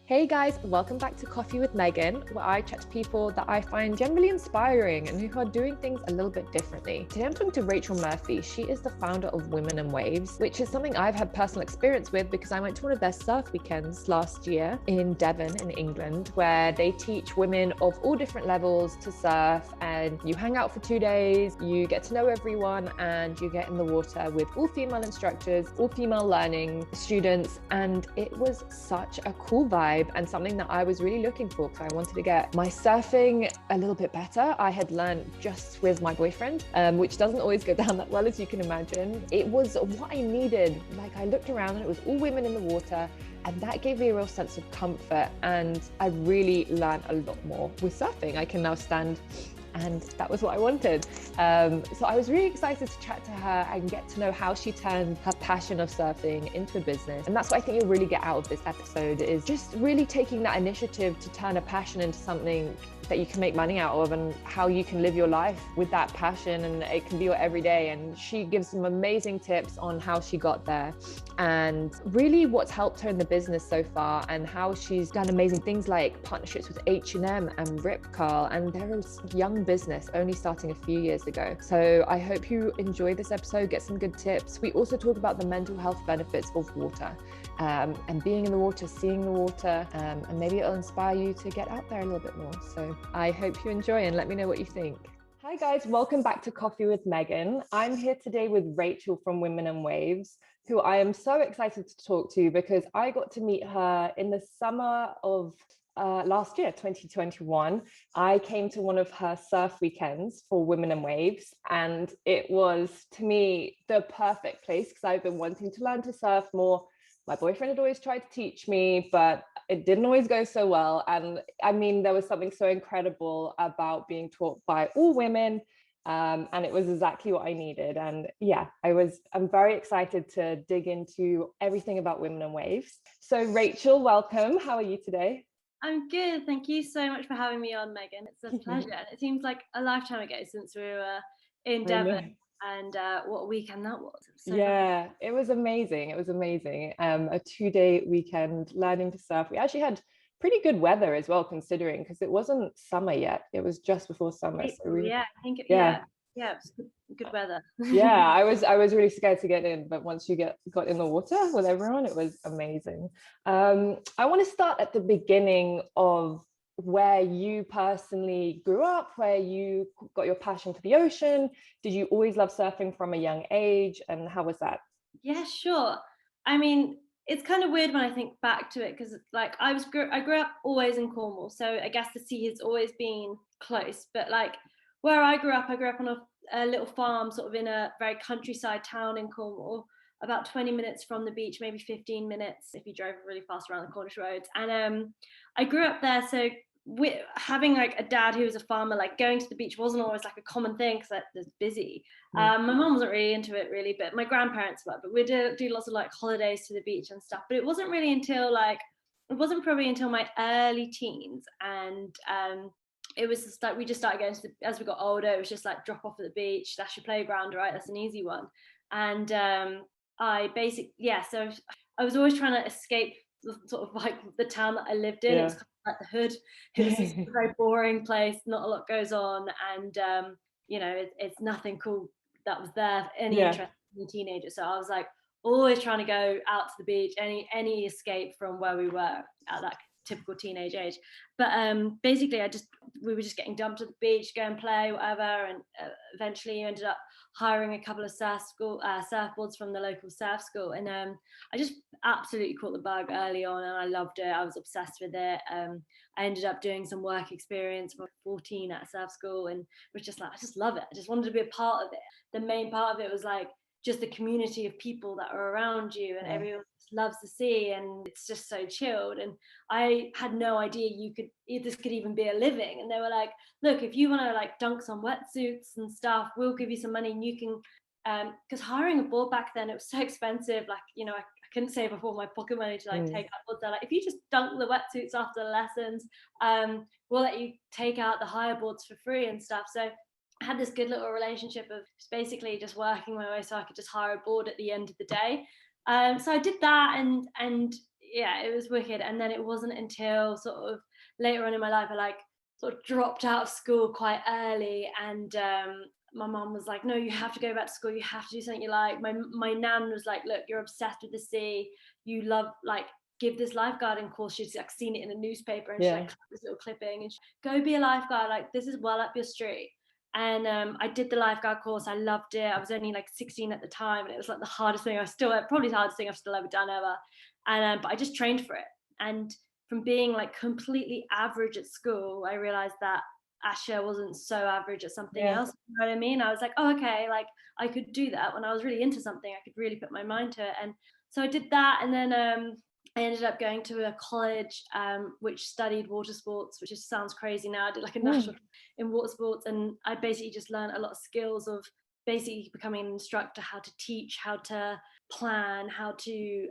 Hey guys, welcome back to Coffee with Megan, where I chat to people that I find generally inspiring and who are doing things a little bit differently. Today I'm talking to Rachel Murphy. She is the founder of Women and Waves, which is something I've had personal experience with because I went to one of their surf weekends last year in Devon in England, where they teach women of all different levels to surf, and you hang out for 2 days, you get to know everyone, and you get in the water with all female instructors, all female learning students, and it was such a cool vibe and something that I was really looking for because I wanted to get my surfing a little bit better. I had learned just with my boyfriend, which doesn't always go down that well, as you can imagine. It was what I needed. Like, I looked around and it was all women in the water, and that gave me a real sense of comfort, and I really learned a lot more with surfing. I can now stand, and that was what I wanted. So I was really excited to chat to her and get to know how she turned her passion of surfing into a business. And that's what I think you'll really get out of this episode, is just really taking that initiative to turn a passion into something that you can make money out of, and how you can live your life with that passion, and it can be your everyday. And she gives some amazing tips on how she got there and really what's helped her in the business so far, and how she's done amazing things like partnerships with H&M and Rip Curl, and they're a young business only starting a few years ago. So I hope you enjoy this episode, get some good tips. We also talk about the mental health benefits of water, and being in the water, seeing the water, and maybe it'll inspire you to get out there a little bit more. So I hope you enjoy, and let me know what you think. Hi guys, welcome back to Coffee with Megan. I'm here today with Rachel from Women and Waves, who I am so excited to talk to because I got to meet her in the summer of last year, 2021. I came to one of her surf weekends for Women and Waves, and it was, to me, the perfect place because I've been wanting to learn to surf more. My boyfriend had always tried to teach me, but it didn't always go so well. And I mean, there was something so incredible about being taught by all women. And it was exactly what I needed. And yeah, I'm very excited to dig into everything about Women and Waves. So Rachel, welcome. How are you today? I'm good. Thank you so much for having me on, Megan. It's a pleasure. And it seems like a lifetime ago since we were in Devon, and what a weekend that was. It was so fun. It was amazing. It was amazing. A 2-day weekend learning to surf. We actually had pretty good weather as well, considering, because it wasn't summer yet. It was just before summer. So April, yeah, I think yeah. Yeah, it was good weather. Yeah, I was really scared to get in, but once you got in the water with everyone, it was amazing. I want to start at the beginning of where you personally grew up, where you got your passion for the ocean. Did you always love surfing from a young age, and how was that? Yeah, sure. I mean, it's kind of weird when I think back to it because, like, I grew up always in Cornwall, so I guess the sea has always been close. But like where I grew up on a little farm, sort of in a very countryside town in Cornwall, about 20 minutes from the beach, maybe 15 minutes if you drove really fast around the Cornish roads. And I grew up there, so having like a dad who was a farmer, like going to the beach wasn't always like a common thing because it was busy. My mom wasn't really into it really, but my grandparents were. But we do lots of like holidays to the beach and stuff. But it wasn't really until it wasn't probably until my early teens, and it was just like we just started going to as we got older. It was just like drop off at the beach, that's your playground, right? That's an easy one. And so I was always trying to escape the, sort of like the town that I lived in. It was kind of like the hood. It was just a very boring place. Not a lot goes on, and it's nothing cool that was there. Any interest in a teenager. So I was like always trying to go out to the beach. Any escape from where we were at that typical teenage age. But basically, we were just getting dumped at the beach, go and play, whatever, and eventually ended up hiring a couple of surfboards from the local surf school, and I just absolutely caught the bug early on, and I loved it. I was obsessed with it. I ended up doing some work experience when I was 14 at a surf school, and was just like, I just love it. I just wanted to be a part of it. The main part of it was like just the community of people that are around you, and everyone loves the sea, and it's just so chilled. And I had no idea this could even be a living. And they were like, look, if you want to like dunk some wetsuits and stuff, we'll give you some money, and you can because hiring a board back then, it was so expensive. Like, I couldn't save up all my pocket money to like take out boards. They're like, if you just dunk the wetsuits after the lessons, we'll let you take out the hire boards for free and stuff. So I had this good little relationship of just basically just working my way so I could just hire a board at the end of the day. So I did that, and yeah, it was wicked. And then it wasn't until sort of later on in my life, I like sort of dropped out of school quite early, and my mom was like, no, you have to go back to school, you have to do something you like. My nan was like, look, you're obsessed with the sea, you love, like, give this lifeguarding course. She's like seen it in a newspaper, and she's like, this little clipping, and go be a lifeguard, like this is well up your street. And I did the lifeguard course. I loved it. I was only like 16 at the time, and it was like the hardest thing probably the hardest thing I've still ever done ever. And but I just trained for it. And from being like completely average at school, I realized that actually I wasn't so average at something else. You know what I mean? I was like, oh, okay, like I could do that. When I was really into something, I could really put my mind to it. And so I did that. And then I ended up going to a college which studied water sports, which just sounds crazy now. I did like a national in water sports, and I basically just learned a lot of skills of basically becoming an instructor, how to teach, how to plan, how to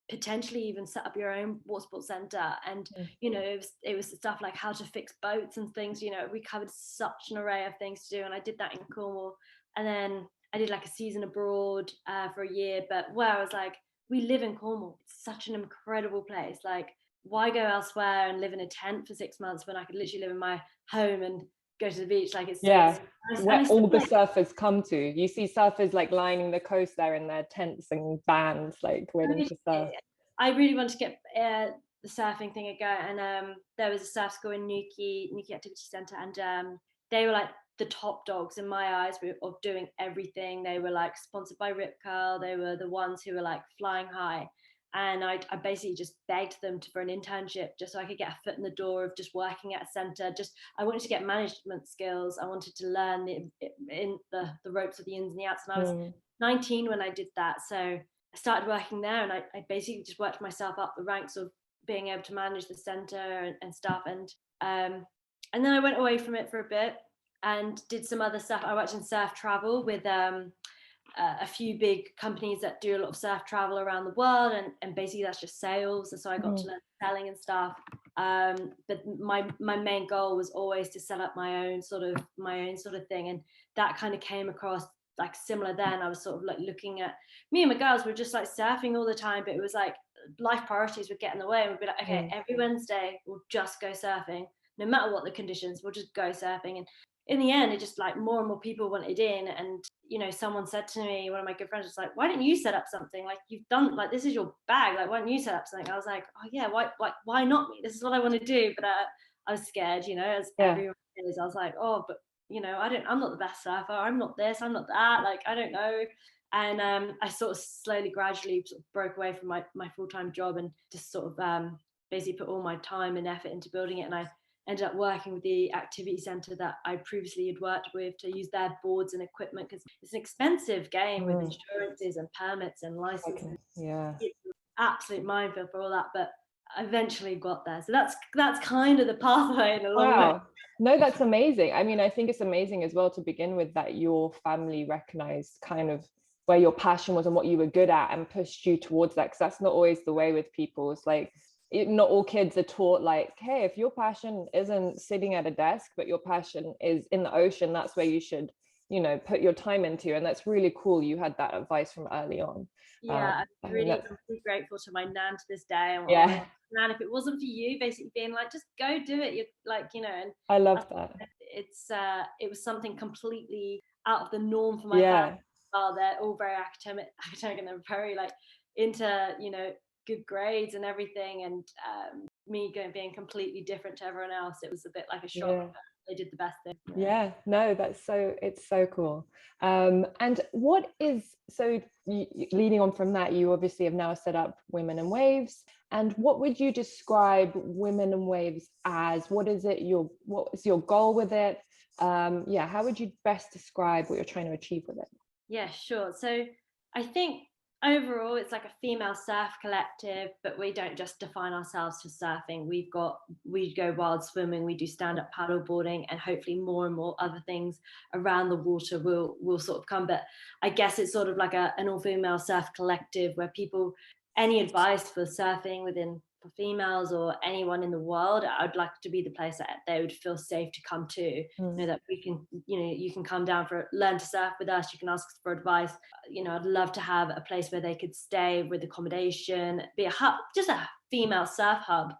potentially even set up your own water sports center. And you know, it was stuff like how to fix boats and things. You know, we covered such an array of things to do, and I did that in Cornwall. And then I did like a season abroad for a year, but where I was like, we live in Cornwall, it's such an incredible place, like why go elsewhere and live in a tent for 6 months when I could literally live in my home and go to the beach? Like it's where all the surfers come to. You see surfers like lining the coast there in their tents and bands, like waiting to surf. I really wanted to get the surfing thing a go, and there was a surf school in Newquay Activity Centre, and they were like the top dogs in my eyes of doing everything. They were like sponsored by Rip Curl. They were the ones who were like flying high. And I basically just begged them for an internship just so I could get a foot in the door of just working at a centre. Just I wanted to get management skills. I wanted to learn the ropes of the ins and the outs. And I was 19 when I did that. So I started working there, and I basically just worked myself up the ranks of being able to manage the centre and stuff. And then I went away from it for a bit and did some other stuff. I worked in surf travel with a few big companies that do a lot of surf travel around the world, and basically that's just sales. And so I got to learn selling and stuff. But my main goal was always to set up my own sort of thing, and that kind of came across like similar. Then I was sort of like looking at, me and my girls were just like surfing all the time, but it was like life priorities would get in the way, and we'd be like, okay, every Wednesday we'll just go surfing, no matter what the conditions, we'll just go surfing. And in the end, it just like more and more people wanted in. And you know, someone said to me, one of my good friends was like, why don't you set up something? Like, you've done, like, this is your bag, like why don't you set up something? I was like, oh yeah, why not me? This is what I want to do. But I was scared, you know, as everyone is. I was like, oh, but you know, I'm not the best surfer, I'm not this, I'm not that, like I don't know. And I sort of slowly gradually sort of broke away from my full-time job, and just sort of basically put all my time and effort into building it. And I ended up working with the activity centre that I previously had worked with to use their boards and equipment, because it's an expensive game with insurances and permits and licenses. It's an absolute minefield for all that, but I eventually got there. So that's kind of the pathway in a long way. No, that's amazing. I mean, I think it's amazing as well to begin with that your family recognized kind of where your passion was and what you were good at and pushed you towards that, because that's not always the way with people. It's like, not all kids are taught like, hey, if your passion isn't sitting at a desk, but your passion is in the ocean, that's where you should, you know, put your time into. And that's really cool. You had that advice from early on. Yeah, I'm really grateful to my nan to this day. And nan, if it wasn't for you basically being like, just go do it, you're like, you know. And I love that. It was something completely out of the norm for my family. They're all very academic, and they're very like into, you know, good grades and everything. And me being completely different to everyone else, it was a bit like a shock. But they did the best thing. No, it's so cool. And what is, so leading on from that, you obviously have now set up Women and Waves, and what would you describe Women and Waves as? What is your goal with it? How would you best describe what you're trying to achieve with it? Yeah, sure. So I think overall it's like a female surf collective, but we don't just define ourselves to surfing. We go wild swimming, we do stand-up paddle boarding, and hopefully more and more other things around the water will sort of come. But I guess it's sort of like an all-female surf collective where people, any advice for surfing within for females or anyone in the world, I'd like to be the place that they would feel safe to come to. You know, that we can, you know, you can come down for learn to surf with us, you can ask us for advice. You know, I'd love to have a place where they could stay with accommodation, be a hub, just a female surf hub.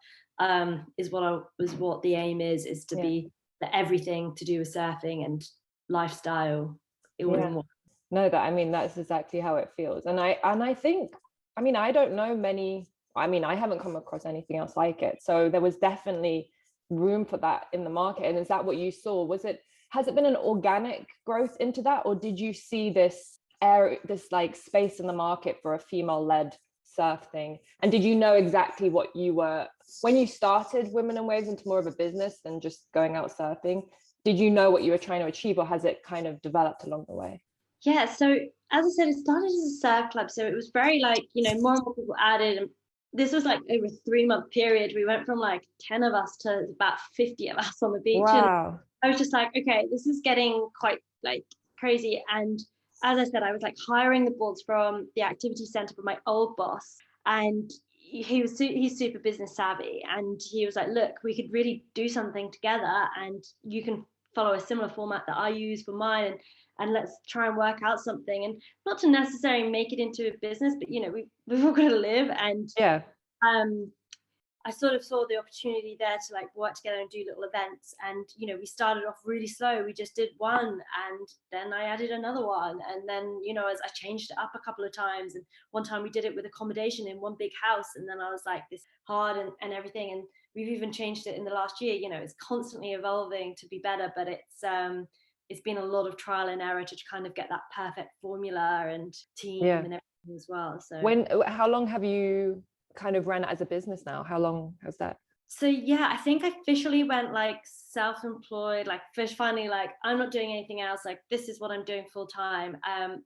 Is what the aim is to be everything to do with surfing and lifestyle all in one. No, that, I mean, that's exactly how it feels. And I think, I mean, I don't know many, I mean, I haven't come across anything else like it. So there was definitely room for that in the market. And is that what you saw? Has it been an organic growth into that? Or did you see this like space in the market for a female-led surf thing? And did you know exactly what you were, when you started Women and Waves into more of a business than just going out surfing, did you know what you were trying to achieve, or has it kind of developed along the way? Yeah, so as I said, it started as a surf club. So it was very like, you know, more and more people added. And this was like over a 3-month period. We went from like 10 of us to about 50 of us on the beach. Wow. And I was just like, okay, this is getting quite like crazy. And as I said, I was like hiring the boards from the activity center for my old boss. And he's super business savvy. And he was like, look, we could really do something together, and you can follow a similar format that I use for mine, and let's try and work out something, and not to necessarily make it into a business, but you know, we've all got to live. And I sort of saw the opportunity there to like work together and do little events. And you know, we started off really slow. We just did one, and then I added another one, and then, you know, as I changed it up a couple of times, and one time we did it with accommodation in one big house, and then I was like, this hard and everything. And we've even changed it in the last year. You know, it's constantly evolving to be better, but it's been a lot of trial and error to kind of get that perfect formula and team and everything as well. So how long have you kind of ran it as a business now? How long has that? So yeah, I think I officially went like self-employed, like finally like I'm not doing anything else, like this is what I'm doing full time,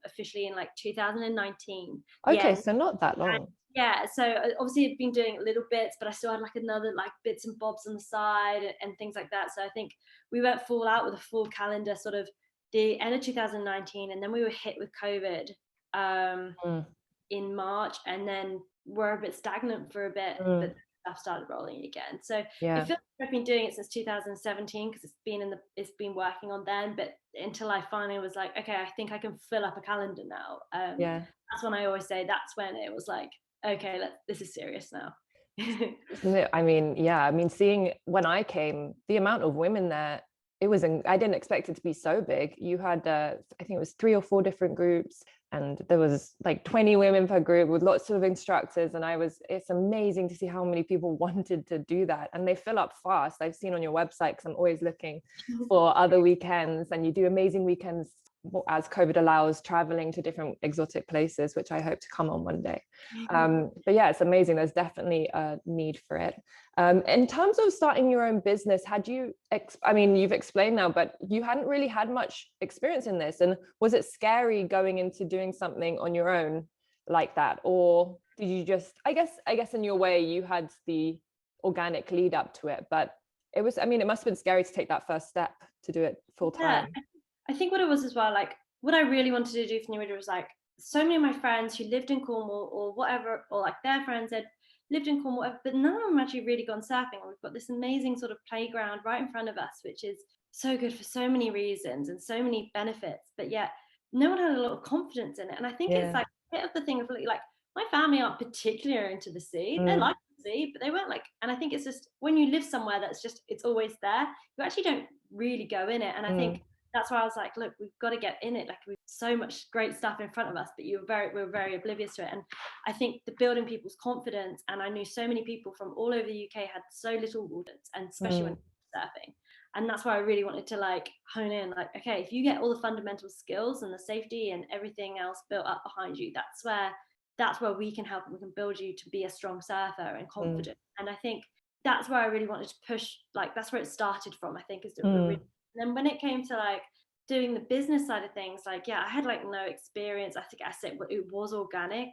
officially in like 2019. Okay, so not that long. Yeah, so obviously I've been doing little bits, but I still had like another like bits and bobs on the side and things like that. So I think we went full out with a full calendar sort of the end of 2019, and then we were hit with COVID in March, and then we're a bit stagnant for a bit, but stuff started rolling again. So it feels like I've been doing it since 2017 because it's been working on then, but until I finally was like, okay, I think I can fill up a calendar now. That's when I always say that's when it was like, okay, this is serious now. I mean, seeing when I came, the amount of women there, I didn't expect it to be so big. You had, I think it was 3 or 4 different groups, and there was like 20 women per group with lots of instructors. And it's amazing to see how many people wanted to do that. And they fill up fast. I've seen on your website, because I'm always looking for other weekends, and you do amazing weekends as COVID allows, traveling to different exotic places, which I hope to come on one day. But yeah, it's amazing. There's definitely a need for it. In terms of starting your own business, you've explained now, but you hadn't really had much experience in this. And was it scary going into doing something on your own like that? Or did you just, I guess in your way, you had the organic lead up to it, but it must have been scary to take that first step to do it full time. Yeah, I think what it was as well, like what I really wanted to do for New Year was like, so many of my friends who lived in Cornwall or whatever, or like their friends had lived in Cornwall, but none of them actually really gone surfing. We've got this amazing sort of playground right in front of us, which is so good for so many reasons and so many benefits, but yet no one had a lot of confidence in it. And I think it's like a bit of the thing of like, my family aren't particularly into the sea. They like the sea, but they weren't like, and I think it's just when you live somewhere that's just, it's always there, you actually don't really go in it. And I think that's why I was like, look, we've got to get in it. Like we've so much great stuff in front of us, but we're very oblivious to it. And I think the building people's confidence, and I knew so many people from all over the UK had so little confidence, and especially when surfing. And that's why I really wanted to like hone in, like, okay, if you get all the fundamental skills and the safety and everything else built up behind you, that's where we can help, and we can build you to be a strong surfer and confident. And I think that's where I really wanted to push, like that's where it started from, I think, is and then when it came to like doing the business side of things, like, yeah, I had like no experience. I think I said it was organic.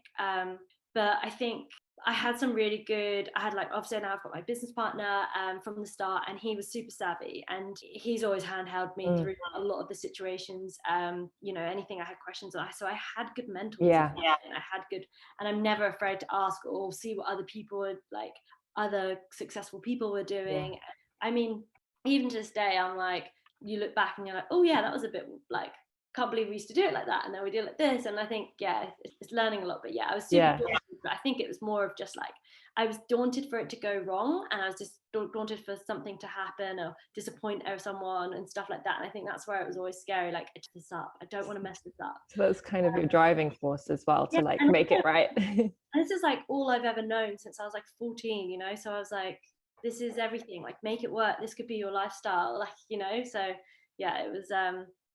But I think I had some really good, I had like, obviously now I've got my business partner from the start, and he was super savvy, and he's always handheld me through a lot of the situations, you know, anything I had questions on. So I had good mentors. And I had good, and I'm never afraid to ask or see what other people would like. other successful people were doing. Yeah. I mean, even to this day, I'm like, you look back and you're like, oh yeah, that was a bit like, can't believe we used to do it like that, and then we do it like this. And I think, yeah, it's learning a lot. But yeah, I was super daunted, but I think it was more of just like, I was daunted for it to go wrong, and I was just daunted for something to happen or disappoint someone and stuff like that. And I think that's where it was always scary, like, I this up, I don't want to mess this up. So that's kind of your driving force as well, to like and make it right. and this is like all I've ever known since I was like 14, you know, so I was like, this is everything, like, make it work, this could be your lifestyle, like, you know. So yeah, it was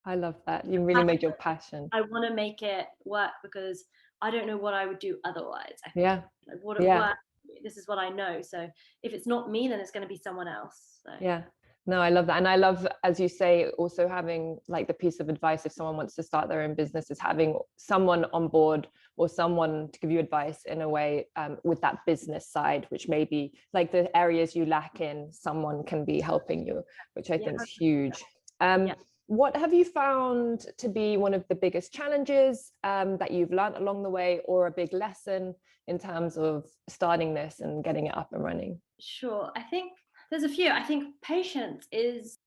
I love that. You really made your passion. I want to make it work because I don't know what I would do otherwise. I think, Yeah. like, what it Yeah. works, this is what I know. So if it's not me, then it's going to be someone else. So. Yeah. No, I love that. And I love, as you say, also having like the piece of advice if someone wants to start their own business, is having someone on board or someone to give you advice in a way with that business side, which may be like the areas you lack in, someone can be helping you, which I think is huge. What have you found to be one of the biggest challenges that you've learned along the way, or a big lesson in terms of starting this and getting it up and running? Sure. I think there's a few. I think patience is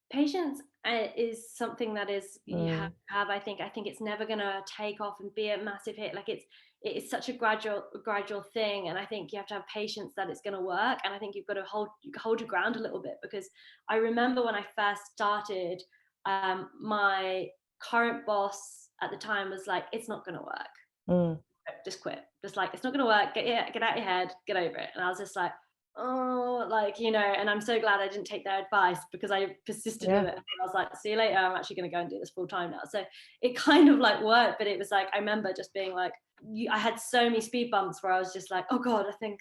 something that is you have. I think it's never going to take off and be a massive hit. Like, it's such a gradual thing, and I think you have to have patience that it's going to work. And I think you've got to hold your ground a little bit, because I remember when I first started, my current boss at the time was like, it's not going to work. Just quit. Just like, it's not going to work. Get out your head. Get over it. And I was just like, oh, like, you know. And I'm so glad I didn't take their advice, because I persisted with it. And I was like, see you later. I'm actually going to go and do this full time now. So it kind of like worked, but it was like, I remember just being like, I had so many speed bumps where I was just like, oh God, I think,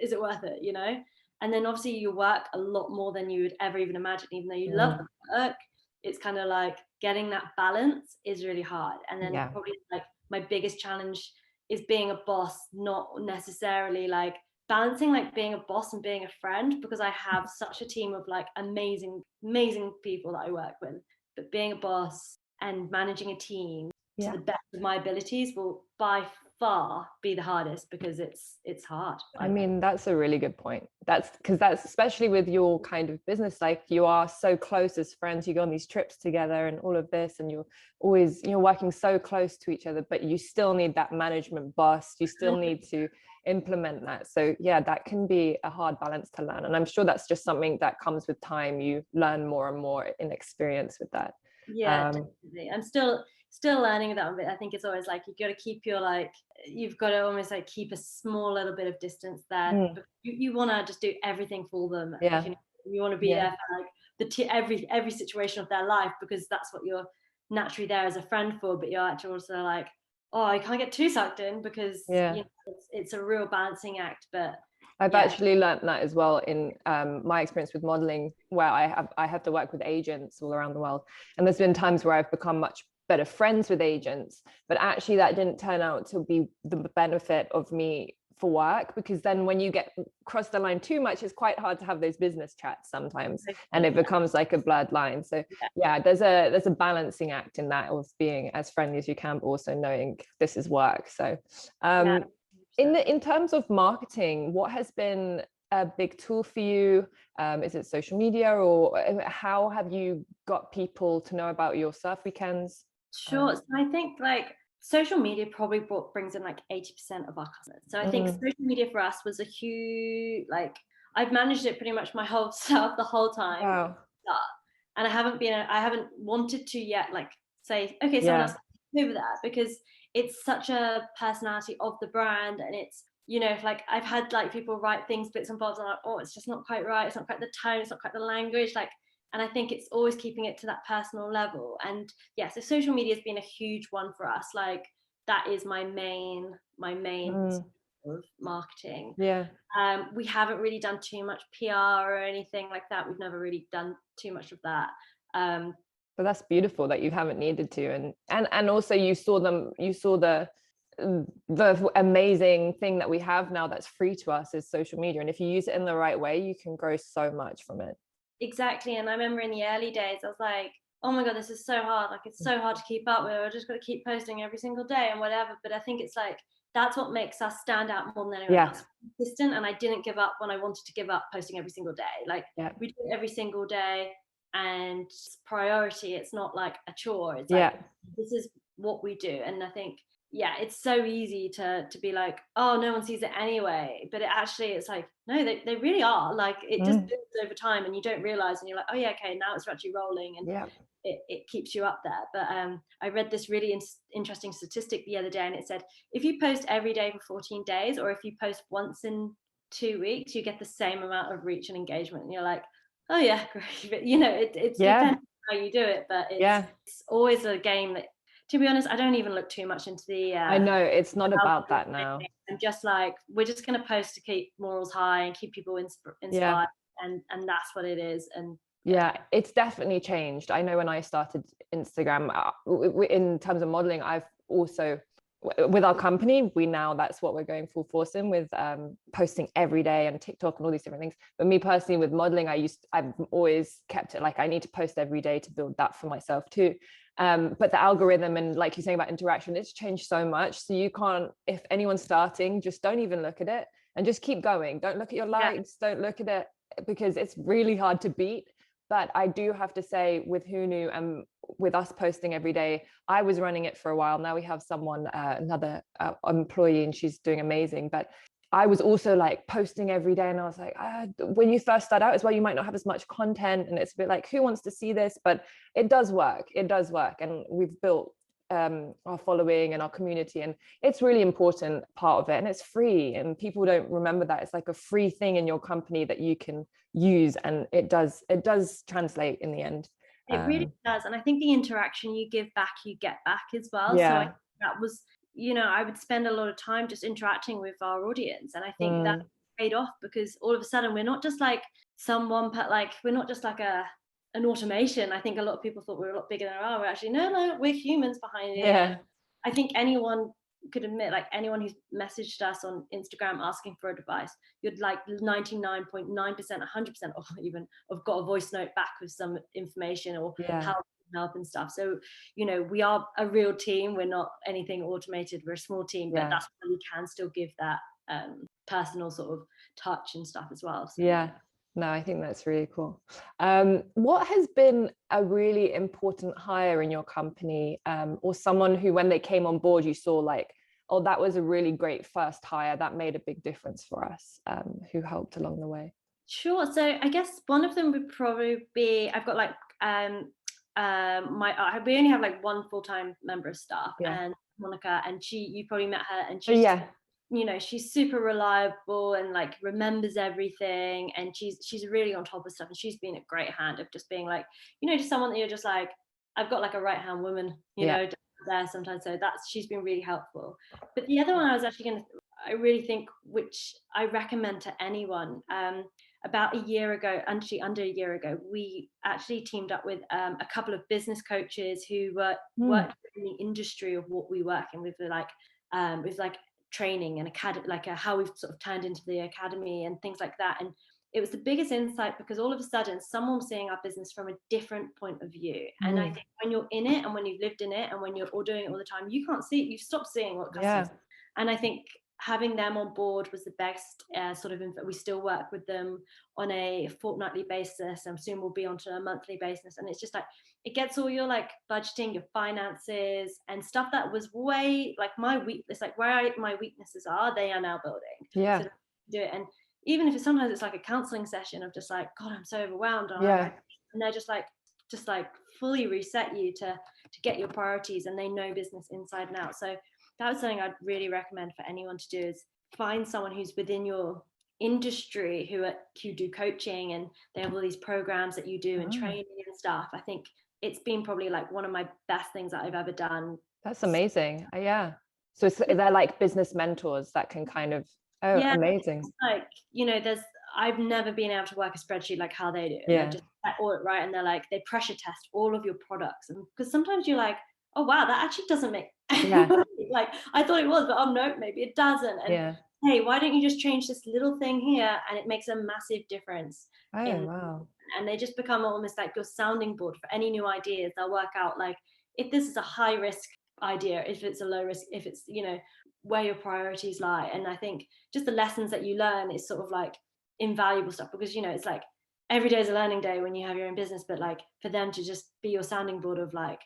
is it worth it? You know? And then obviously you work a lot more than you would ever even imagine, even though you love the work. It's kind of like getting that balance is really hard. And then probably like my biggest challenge is being a boss, not necessarily like balancing like being a boss and being a friend, because I have such a team of like amazing people that I work with. But being a boss and managing a team to the best of my abilities will by far be the hardest, because it's hard. I mean, that's a really good point. That's especially with your kind of business, like you are so close as friends, you go on these trips together and all of this, and you're working so close to each other, but you still need that management bust, you still need to implement that. So yeah, that can be a hard balance to learn, and I'm sure that's just something that comes with time. You learn more and more in experience with that. Definitely. I'm still learning that one bit. I think it's always like, you've got to almost like keep a small little bit of distance there. You want to just do everything for them. You want to be there for like every situation of their life, because that's what you're naturally there as a friend for. But you're actually also like, oh, I can't get too sucked in, because it's a real balancing act. But I've actually learned that as well in my experience with modeling, where I have to work with agents all around the world. And there's been times where I've become much better friends with agents, but actually that didn't turn out to be the benefit of me for work, because then when you get cross the line too much, it's quite hard to have those business chats sometimes, and it becomes like a blurred line. So there's a balancing act in that, of being as friendly as you can, but also knowing this is work. So in terms of marketing, what has been a big tool for you? Is it social media, or how have you got people to know about your surf weekends? Sure. So I think like social media probably brings in like 80% of our customers. So I think social media for us was a huge, like, I've managed it pretty much my whole self the whole time. Wow. And I haven't wanted to yet, like, say, okay, someone else over that, because it's such a personality of the brand. And it's, you know, if like I've had like people write things, bits and bobs, and I'm like, oh, it's just not quite right. It's not quite the tone. It's not quite the language. Like, and I think it's always keeping it to that personal level. And so social media has been a huge one for us. Like, that is my main of marketing. We haven't really done too much PR or anything like that. We've never really done too much of that. But that's beautiful that you haven't needed to, and also you saw the amazing thing that we have now that's free to us is social media, and if you use it in the right way, you can grow so much from it. Exactly. And I remember in the early days, I was like, oh my God, this is so hard. Like, it's so hard to keep up with. I just got to keep posting every single day and whatever. But I think it's like, that's what makes us stand out more than anyone else. Consistent, and I didn't give up when I wanted to give up posting every single day. Like we do it every single day, and it's priority. It's not like a chore. It's like this is what we do. And I think it's so easy to be like, oh, no one sees it anyway. But it's like, no, they really are. Like it just builds over time, and you don't realize, and you're like, oh yeah, okay, now it's actually rolling, and it keeps you up there. But I read this really interesting statistic the other day, and it said if you post every day for 14 days, or if you post once in 2 weeks, you get the same amount of reach and engagement. And you're like, oh yeah, great. But it depends how you do it. But it's always a game that, to be honest, I don't even look too much into the I know it's not about that now. I'm just like, we're just going to post to keep morals high and keep people inspired, and that's what it is. And it's definitely changed. I know when I started Instagram, in terms of modeling, I've also, with our company, that's what we're going full force in with, posting every day and TikTok and all these different things. But me personally, with modeling, I've always kept it like I need to post every day to build that for myself too. But the algorithm, and like you're saying about interaction, it's changed so much. So you can't, if anyone's starting, just don't even look at it and just keep going. Don't look at your likes, don't look at it, because it's really hard to beat. But I do have to say, with Hunu and with us posting every day, I was running it for a while. Now we have someone, another employee, and she's doing amazing. But I was also like posting every day, and I was like, when you first start out as well, you might not have as much content, and it's a bit like, who wants to see this? But it does work. And we've built our following and our community, and it's really important part of it, and it's free, and people don't remember that it's like a free thing in your company that you can use, and it does translate in the end. It really does. And I think the interaction you give back, you get back as well. So I think that was, I would spend a lot of time just interacting with our audience, and I think that paid off, because all of a sudden we're not just like we're not just like an automation. I think a lot of people thought we were a lot bigger than we are. We're actually no, we're humans behind it. I think anyone could admit, like anyone who's messaged us on Instagram asking for advice, you'd like 99.9%, 100% or even have got a voice note back with some information or how to help and stuff. So we are a real team. We're not anything automated. We're a small team, but that's why we can still give that personal sort of touch and stuff as well. So, no, I think that's really cool. What has been a really important hire in your company, or someone who, when they came on board, you saw like, oh, that was a really great first hire that made a big difference for us, who helped along the way? Sure. So I guess one of them would probably be, I've got like we only have like one full-time member of staff, and Monica, and you probably met her, and she's she's super reliable and like remembers everything, and she's really on top of stuff, and she's been a great hand of just being like, just someone that you're just like, I've got like a right hand woman, there sometimes. So she's been really helpful. But the other one I really think, which I recommend to anyone, about a year ago, actually under a year ago, we actually teamed up with a couple of business coaches who worked in the industry of what we work in, with like training and how we've sort of turned into the academy and things like that. And it was the biggest insight, because all of a sudden someone was seeing our business from a different point of view. And I think when you're in it, and when you've lived in it, and when you're all doing it all the time, you can't see it. You've stopped seeing what customers. And I think having them on board was the best sort of we still work with them on a fortnightly basis, and soon we'll be onto a monthly basis. And it's just like, it gets all your like budgeting, your finances and stuff that was way like my weakness, like my weaknesses are, they are now building. So do it. And even if sometimes it's like a counseling session of just like, God, I'm so overwhelmed, and they're just like fully reset you to get your priorities, and they know business inside and out. So that was something I'd really recommend for anyone to do, is find someone who's within your industry who do coaching, and they have all these programs that you do and training and stuff. I think it's been probably like one of my best things that I've ever done. That's amazing. So they're like business mentors that can kind of, amazing. Like, I've never been able to work a spreadsheet like how they do. They're just like, right, and they're like, they pressure test all of your products, and because sometimes you're like, oh wow, that actually doesn't make like I thought it was, but oh no, maybe it doesn't. And hey, why don't you just change this little thing here, and it makes a massive difference. Wow. And they just become almost like your sounding board for any new ideas. They'll work out like, if this is a high risk idea, if it's a low risk, if it's where your priorities lie. And I think just the lessons that you learn is sort of like invaluable stuff, because it's like every day is a learning day when you have your own business, but like for them to just be your sounding board of like,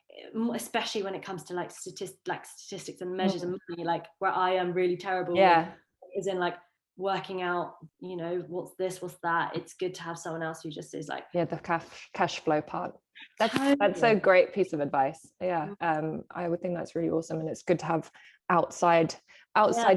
especially when it comes to like statistics and measures and money, like where I am really terrible with, is in like working out, what's this, what's that. It's good to have someone else who just is like, the cash flow part. That's a great piece of advice. I would think that's really awesome, and it's good to have outside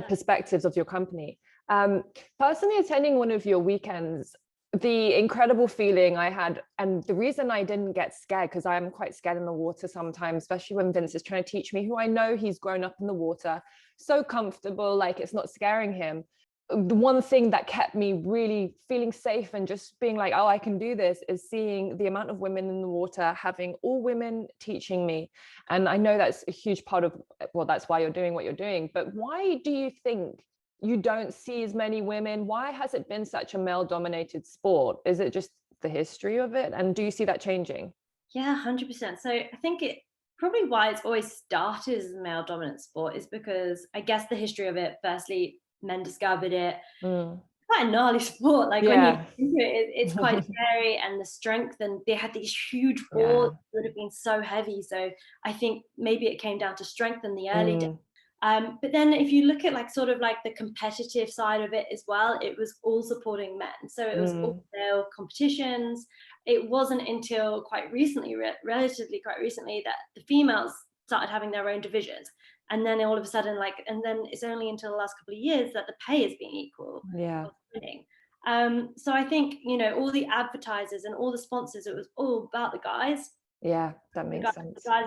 perspectives of your company. Personally, attending one of your weekends, the incredible feeling I had, and the reason I didn't get scared, because I'm quite scared in the water sometimes, especially when Vince is trying to teach me, who I know he's grown up in the water, so comfortable, like it's not scaring him. The one thing that kept me really feeling safe and just being like, oh, I can do this, is seeing the amount of women in the water, having all women teaching me. And I know that's a huge part of, well, that's why you're doing what you're doing. But why do you think you don't see as many women? Why has it been such a male dominated sport? Is it just the history of it? And do you see that changing? Yeah, 100%. So I think it probably why it's always started as a male dominant sport is because I guess the history of it, firstly, men discovered it. Quite a gnarly sport. Like when you think it's quite scary, and the strength, and they had these huge boards that would have been so heavy. So I think maybe it came down to strength in the early days. But then if you look at like sort of like the competitive side of it as well, it was all supporting men. So it was all male competitions. It wasn't until quite recently, relatively quite recently, that the females started having their own divisions. And then all of a sudden, and then it's only until the last couple of years that the pay is being equal. So I think, all the advertisers and all the sponsors, it was all about the guys. Yeah, that makes sense. The guys,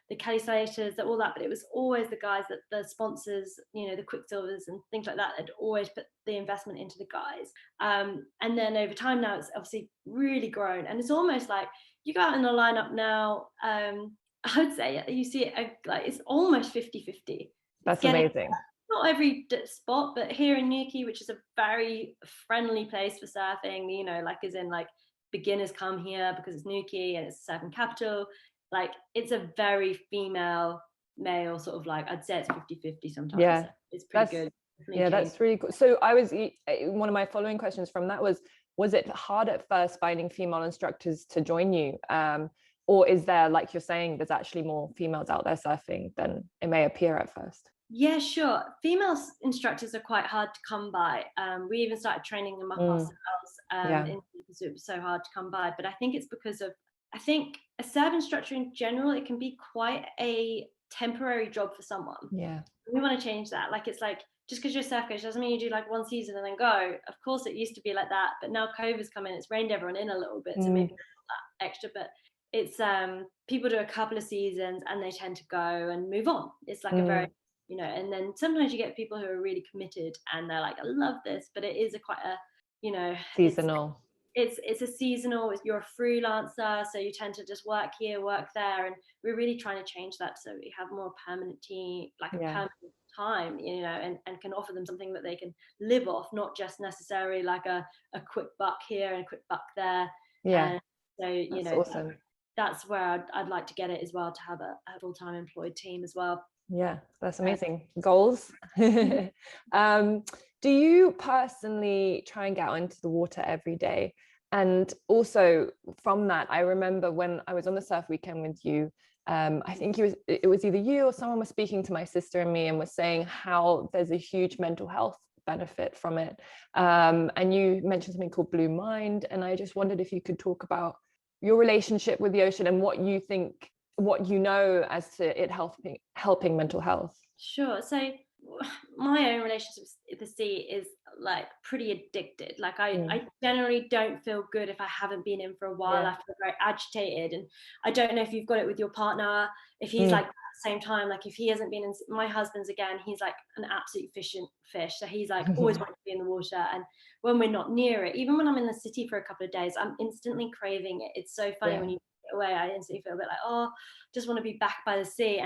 the Kelly Slaters, all that, but it was always the guys that the sponsors, the Quicksilvers and things like that, had always put the investment into the guys. And then over time now, it's obviously really grown, and it's almost like you go out in the lineup now. I would say you see it like it's almost 50-50. That's amazing. Not every spot, but here in Newquay, which is a very friendly place for surfing, like as in like beginners come here because it's Newquay and it's a surfing capital. Like it's a very female male sort of like, I'd say it's 50-50 sometimes. Yeah, so it's pretty good. Yeah, that's really cool. So one of my following questions from that was it hard at first finding female instructors to join you? Or is there, like you're saying, there's actually more females out there surfing than it may appear at first? Yeah, sure. Female instructors are quite hard to come by. We even started training them up ourselves. It was so hard to come by. But I think it's because of, I think a surf instructor in general, it can be quite a temporary job for someone. Yeah. We want to change that. Like, it's like, just because you're a surf coach doesn't mean you do like one season and then go. Of course, it used to be like that. But now COVID's come in, it's reined everyone in a little bit. So maybe not that extra. But it's people do a couple of seasons and they tend to go and move on. It's like a very, and then sometimes you get people who are really committed and they're like, I love this, but it is quite a, seasonal. It's a seasonal, you're a freelancer, so you tend to just work here, work there, and we're really trying to change that so we have more permanent team, like a permanent time, and can offer them something that they can live off, not just necessarily like a quick buck here and a quick buck there. And so that's awesome. That's where I'd like to get it as well, to have a full-time employed team as well. Yeah, that's amazing. Goals. Do you personally try and get out into the water every day? And also from that, I remember when I was on the surf weekend with you, I think it was either you or someone was speaking to my sister and me and was saying how there's a huge mental health benefit from it. And you mentioned something called Blue Mind. And I just wondered if you could talk about your relationship with the ocean and what you think, what you know as to it helping mental health. Sure. So my own relationship with the sea is like pretty addicted. Like I generally don't feel good if I haven't been in for a while. I feel very agitated, and I don't know if you've got it with your partner, if he's like at the same time, like if he hasn't been in, my husband's again, he's like an absolute fish, so he's like always wanting to be in the water, and when we're not near it, even when I'm in the city for a couple of days, I'm instantly craving it. It's so funny when you get away, I instantly feel a bit like, oh, just want to be back by the sea.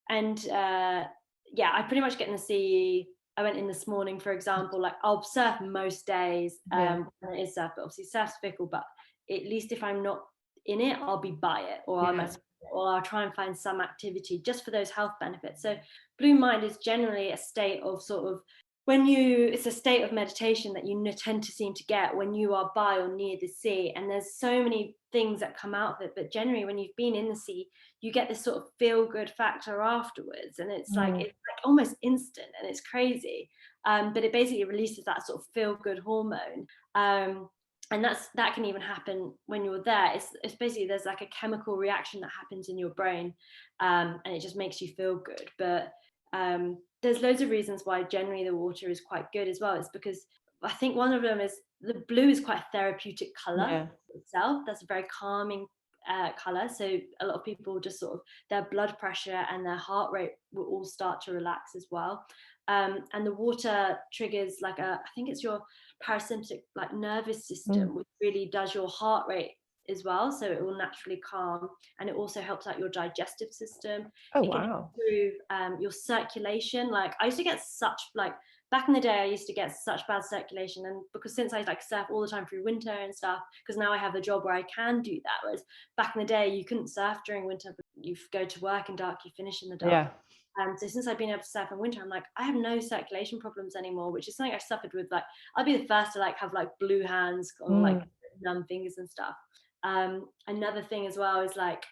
And I pretty much get in the sea. I went in this morning, for example. Like I'll surf most days when it is surf, but obviously surf's fickle, but at least if I'm not in it, I'll be by it, or I might or I'll try and find some activity just for those health benefits. So blue mind is generally a state of sort of it's a state of meditation that you tend to seem to get when you are by or near the sea. And there's so many things that come out of it, but generally when you've been in the sea, you get this sort of feel good factor afterwards, and it's like almost instant, and it's crazy. But it basically releases that sort of feel good hormone. And that can even happen when you're there. It's basically, there's like a chemical reaction that happens in your brain, and it just makes you feel good. But there's loads of reasons why generally the water is quite good as well. It's because I think one of them is the blue is quite a therapeutic color itself. That's a very calming color. So a lot of people just sort of, their blood pressure and their heart rate will all start to relax as well. And the water triggers like I think it's your parasympathetic like nervous system, which really does your heart rate as well, so it will naturally calm, and it also helps out your digestive system. It can improve your circulation. Like I used to get such like back in the day, I used to get such bad circulation, and because since I like surf all the time through winter and stuff, because now I have a job where I can do that, whereas back in the day you couldn't surf during winter. You go to work in dark, you finish in the dark. So since I've been able to surf in winter, I'm like, I have no circulation problems anymore, which is something I suffered with. Like, I'll be the first to like have like blue hands or like numb fingers and stuff. Another thing as well is like,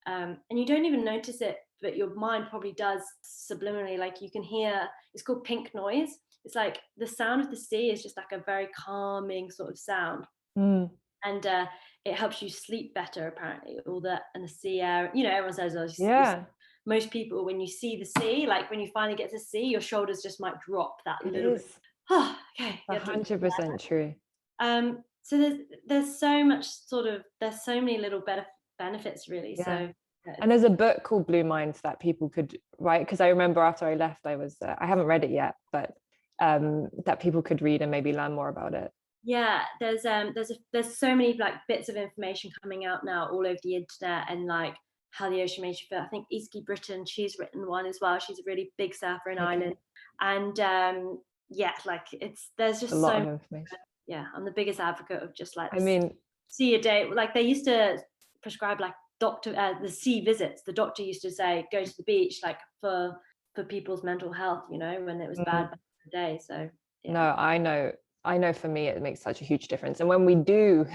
and you don't even notice it, but your mind probably does subliminally. Like you can hear, it's called pink noise. It's like the sound of the sea is just like a very calming sort of sound. And it helps you sleep better, apparently. All that and the sea air, you know, everyone says, oh, most people, when you see the sea, like when you finally get to sea, your shoulders just might drop that little bit. Oh, okay. 100% true. So there's so much there's so many little benefits really. So and there's a book called Blue Minds that people could write, because I remember after I left, I haven't read it yet, but that people could read and maybe learn more about it. Yeah, there's so many like bits of information coming out now all over the internet, and like how the ocean makes you feel. I think Easky Britton, she's written one as well. She's a really big surfer in Ireland, and like there's just a lot of information. Yeah, I'm the biggest advocate of just like see a day. Like they used to prescribe like the sea visits. The doctor used to say go to the beach like for people's mental health, you know, when it was bad back in the day. So yeah. No, I know for me it makes such a huge difference. And when we do,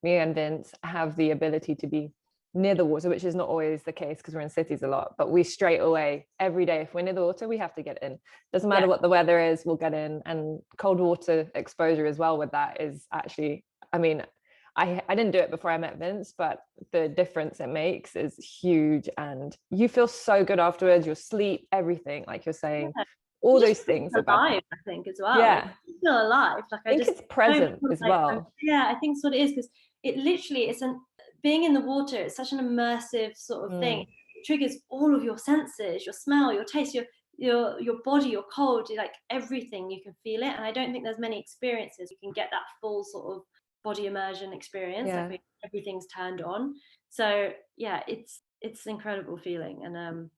me and Vince have the ability to be near the water, which is not always the case because we're in cities a lot, but we straight away every day, if we're near the water, we have to get in. Doesn't matter what the weather is, we'll get in. And cold water exposure as well with that is actually, I mean, I didn't do it before I met Vince, but the difference it makes is huge, and you feel so good afterwards. Your sleep, everything, like you're saying, all those things alive, I think, as well. Yeah, like, you feel alive. Like I think it's present as well. Yeah, I think that's what it is, because it literally it's being in the water. It's such an immersive sort of thing. It triggers all of your senses, your smell, your taste, your body, your cold, like everything. You can feel it, and I don't think there's many experiences you can get that full sort of body immersion experience. Like everything's turned on. So yeah, it's an incredible feeling. And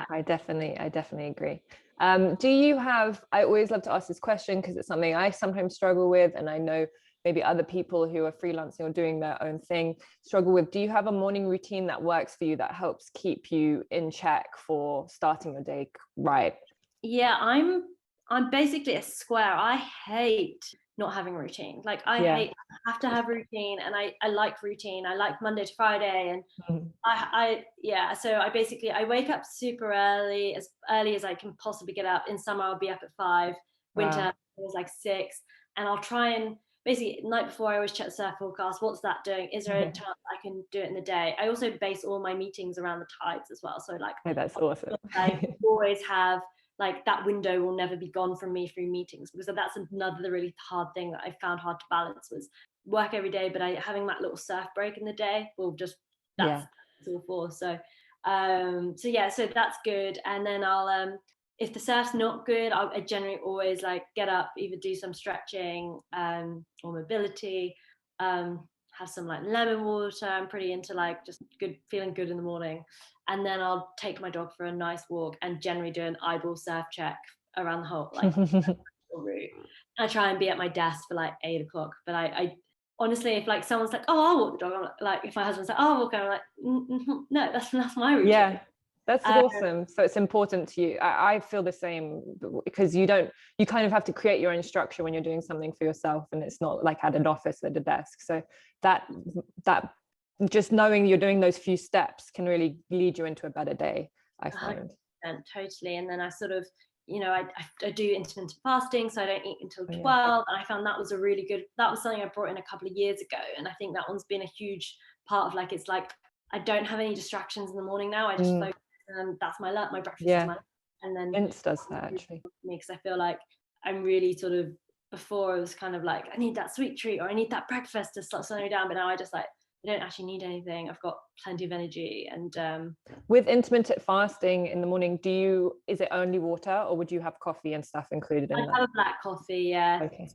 I definitely agree. Do you have, I always love to ask this question because it's something I sometimes struggle with, and I know maybe other people who are freelancing or doing their own thing struggle with. Do you have a morning routine that works for you that helps keep you in check for starting your day right? Yeah, I'm basically a square. I hate not having a routine. Like I have to have routine, and I like routine. I like Monday to Friday, and so I wake up super early as I can possibly get up. In summer I'll be up at 5. Winter it was like 6, and I'll try and basically the night before I always check the surf forecast. What's that doing? Is there a chance I can do it in the day? I also base all my meetings around the tides as well. So like that's awesome. I always have like that window will never be gone from me through meetings, because that's another really hard thing that I found hard to balance was work every day, but having that little surf break in the day will just that's all for. So so that's good. And then I'll if the surf's not good, I generally always like get up, either do some stretching or mobility, have some like lemon water. I'm pretty into like just feeling good in the morning. And then I'll take my dog for a nice walk and generally do an eyeball surf check around the whole like route. I try and be at my desk for like 8 o'clock, but I honestly, if like someone's like, oh, I'll walk the dog, I'm like if my husband's like, oh, I'll walk, I'm like, no, that's my routine. Yeah, that's awesome. So it's important to you. I feel the same, because you kind of have to create your own structure when you're doing something for yourself, and it's not like at an office at a desk. So that just knowing you're doing those few steps can really lead you into a better day, I find. Totally. And then I sort of, I do intermittent fasting, so I don't eat until 12. Yeah. And I found that was that was something I brought in a couple of years ago. And I think that one's been a huge part of like, it's like, I don't have any distractions in the morning now. I just focus, and that's my breakfast is my lunch. And then Vince does that actually. Because I feel like I'm really sort of, before it was kind of like, I need that sweet treat or I need that breakfast to start slowing me down. But now I just like, I don't actually need anything. I've got plenty of energy. And with intermittent fasting in the morning, is it only water, or would you have coffee and stuff included in that? I have a black coffee, yeah. Okay.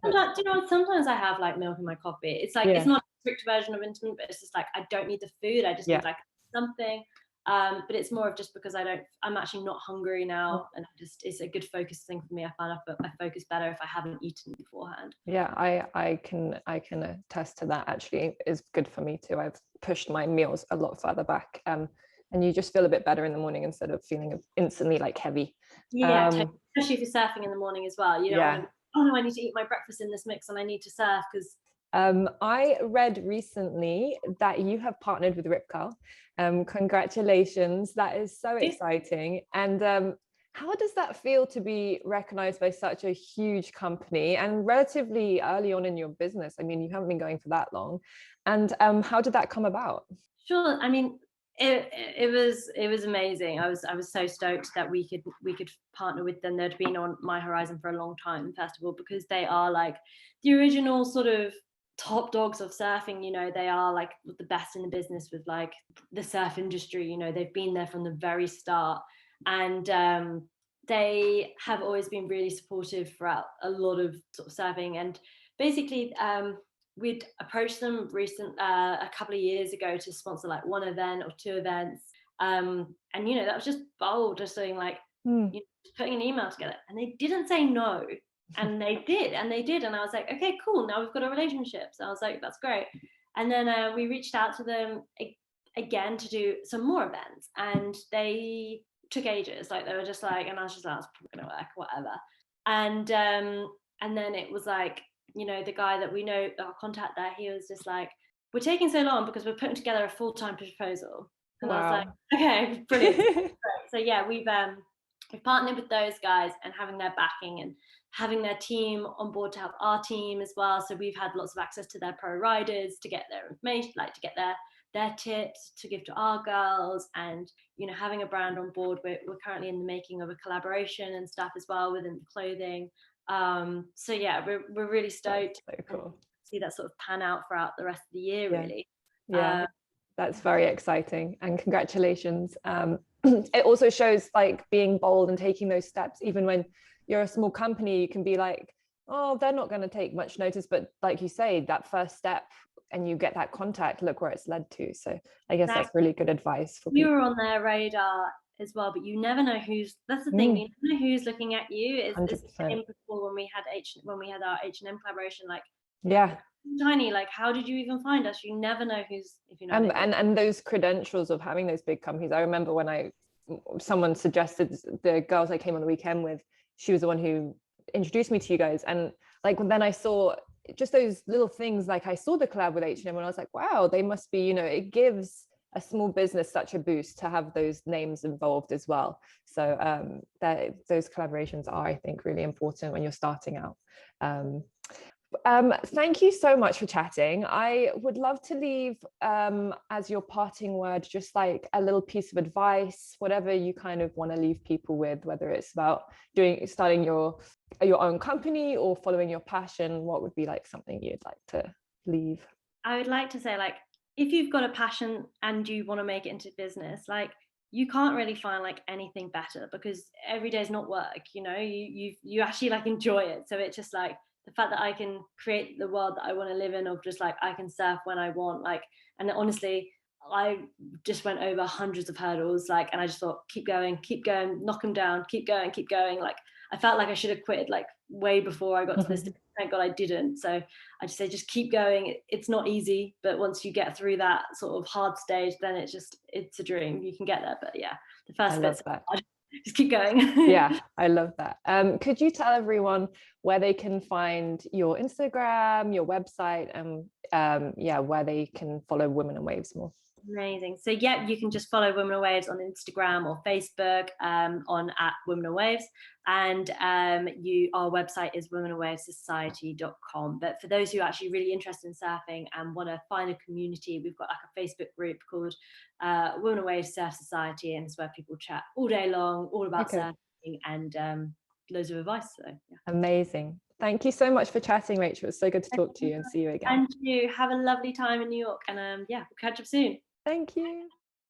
Sometimes I have like milk in my coffee. It's like, it's not a strict version of intermittent, but it's just like, I don't need the food. I just need like something. But it's more of just because I'm actually not hungry now, and it's a good focus thing for me. I find I focus better if I haven't eaten beforehand. Yeah, I can attest to that. Actually, it's good for me too. I've pushed my meals a lot further back, and you just feel a bit better in the morning instead of feeling instantly like heavy. Yeah, especially if you're surfing in the morning as well. You don't want to, oh no, I need to eat my breakfast in this mix and I need to surf because. I read recently that you have partnered with Rip Curl. Congratulations, that is so exciting. And how does that feel to be recognized by such a huge company and relatively early on in your business? I mean, you haven't been going for that long. And how did that come about? Sure. I mean, it was amazing. I was so stoked that we could partner with them. They'd been on my horizon for a long time, first of all, because they are like the original sort of top dogs of surfing. They are like the best in the business with like the surf industry. They've been there from the very start, and they have always been really supportive throughout a lot of sort of surfing. And basically we'd approached them a couple of years ago to sponsor like one event or two events, and that was just bold, just saying like putting an email together, and they didn't say no. And they did, and I was like, okay, cool, now we've got a relationship. So I was like, that's great. And then we reached out to them again to do some more events, and they took ages. Like they were just like, and I was just like, that's probably gonna work, whatever. And then it was like, the guy that we know, our contact there, he was just like, we're taking so long because we're putting together a full-time proposal. And I was like, okay, brilliant. So yeah, we've partnered with those guys and having their backing and having their team on board to help our team as well. So we've had lots of access to their pro riders to get their information, like to get their tips to give to our girls, and having a brand on board. We're currently in the making of a collaboration and stuff as well within the clothing. So yeah, we're really stoked. That's so cool. See that sort of pan out throughout the rest of the year, really. Yeah, that's very exciting, and congratulations. It also shows like being bold and taking those steps, even when you're a small company. You can be like, oh, they're not going to take much notice, but like you say, that first step and you get that contact, look where it's led to. So I guess that's really good advice for people. You were on their radar as well, but you never know that's the thing, you never know who's looking at you. It's before when we had our H&M collaboration, like tiny, like how did you even find us? You never know who's, if you know. And those credentials of having those big companies. I remember when someone suggested, the girls I came on the weekend with, she was the one who introduced me to you guys. And like then I saw just those little things, like I saw the collab with H&M and I was like, wow, they must be, it gives a small business such a boost to have those names involved as well. So those collaborations are, I think, really important when you're starting out. Thank you so much for chatting. I would love to leave as your parting word, just like a little piece of advice, whatever you kind of want to leave people with, whether it's about starting your own company or following your passion. What would be like something you'd like to leave? I would like to say, like, if you've got a passion and you want to make it into business, like you can't really find like anything better, because every day is not work, you actually like enjoy it. So it's just like the fact that I can create the world that I want to live in, of just like I can surf when I want, like, and honestly I just went over hundreds of hurdles, like, and I just thought, keep going, knock them down, keep going. Like I felt like I should have quit like way before I got to this thank God I didn't. So I just say, just keep going. It's not easy, but once you get through that sort of hard stage, then it's a dream. You can get there. But yeah, the first bit's hard. Just keep going. Yeah, I love that. Could you tell everyone where they can find your Instagram, your website, and yeah, where they can follow Women and Waves more? Amazing. So yeah, you can just follow Women and Waves on Instagram or Facebook, on @Women and Waves, and our website is womenandwavessociety.com. But for those who are actually really interested in surfing and want to find a community, we've got like a Facebook group called Women and Waves Surf Society, and it's where people chat all day long, all about surfing and loads of advice. So yeah. Amazing. Thank you so much for chatting, Rachel. It's so good to talk to you and see you again. And you have a lovely time in New York, and yeah, we'll catch up soon. Thank you.